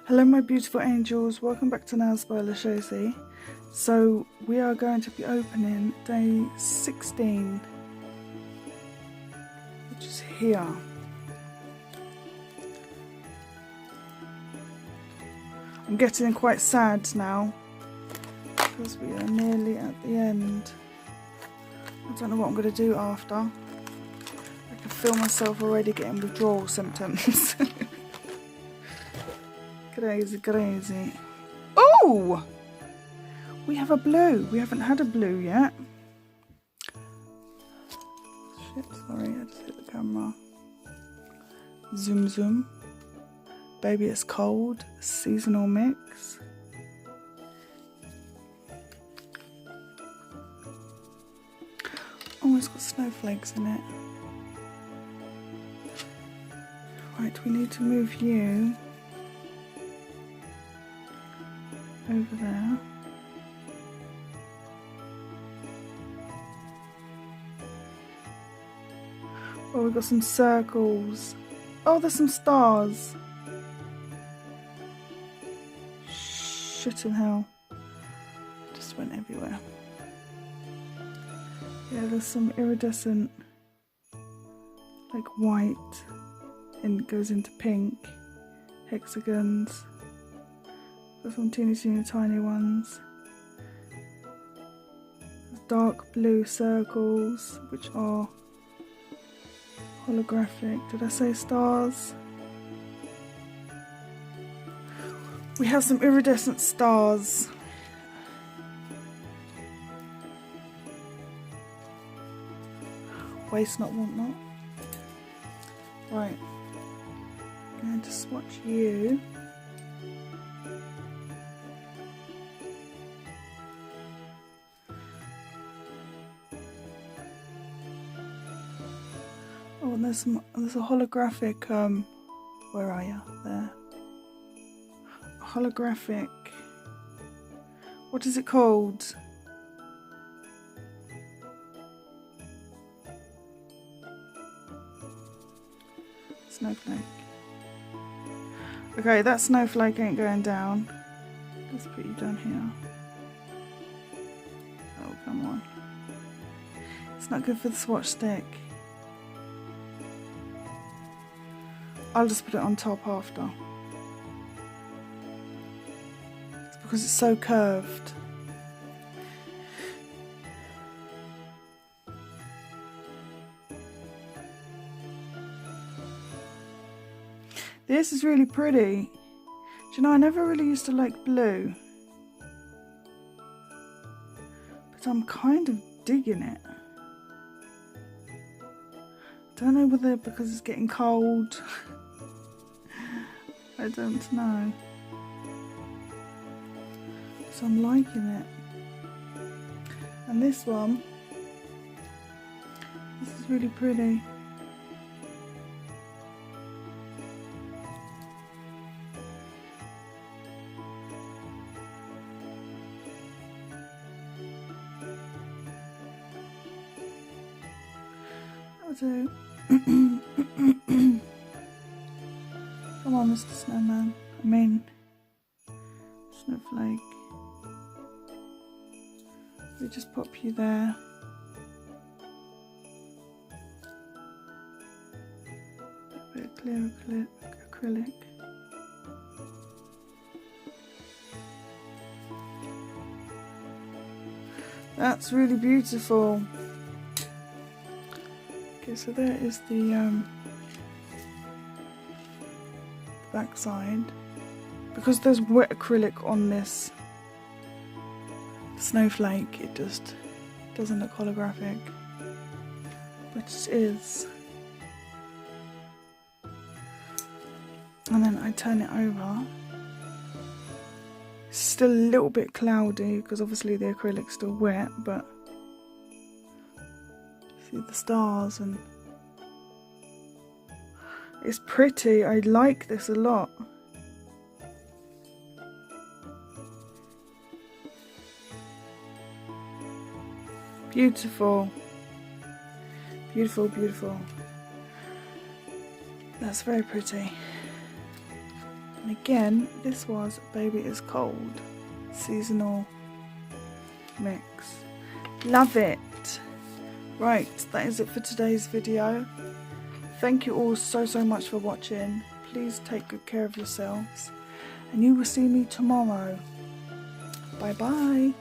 Hello my beautiful angels, welcome back to Nails by LJOLUSESI. So we are going to be opening day 16, which is here. I'm getting quite sad now because we are nearly at the end. I don't know what I'm going to do after. I can feel myself already getting withdrawal symptoms. Crazy. Oh! We have a blue. We haven't had a blue yet. Shit, sorry, I just hit the camera. Zoom. Baby, it's cold. Seasonal mix. Oh, it's got snowflakes in it. Right, we need to move you over there. Oh, we've got some circles. Oh, there's some stars. Shit in hell. Just went everywhere. Yeah, there's some iridescent, like white, and it goes into pink hexagons. There's some teeny tiny ones. There's dark blue circles, which are holographic. Did I say stars? We have some iridescent stars. Waste not, want not. Right. I'm going to swatch you. Oh, and there's a holographic, where are you? There. A holographic, what is it called? Snowflake. Okay, that snowflake ain't going down. Let's put you down here. Oh, come on. It's not good for the swatch stick. I'll just put it on top after. It's because it's so curved. This is really pretty. Do you know, I never really used to like blue. But I'm kind of digging it. Don't know whether because it's getting cold. I don't know. So I'm liking it. And this one, this is really pretty. That'll do. Come on, Mr. Snowman. I mean, Snowflake. We just pop you there. A bit of clear acrylic. That's really beautiful. Okay, so there is the back side. Because there's wet acrylic on this snowflake, it just doesn't look holographic, but it is. And then I turn it over. It's still a little bit cloudy because obviously the acrylic's still wet, but see the stars and it's pretty. I like this a lot. Beautiful. Beautiful. That's very pretty. And again, this was Baby Is Cold seasonal mix. Love it. Right, that is it for today's video. Thank you all so much for watching. Please take good care of yourselves, and you will see me tomorrow. Bye bye.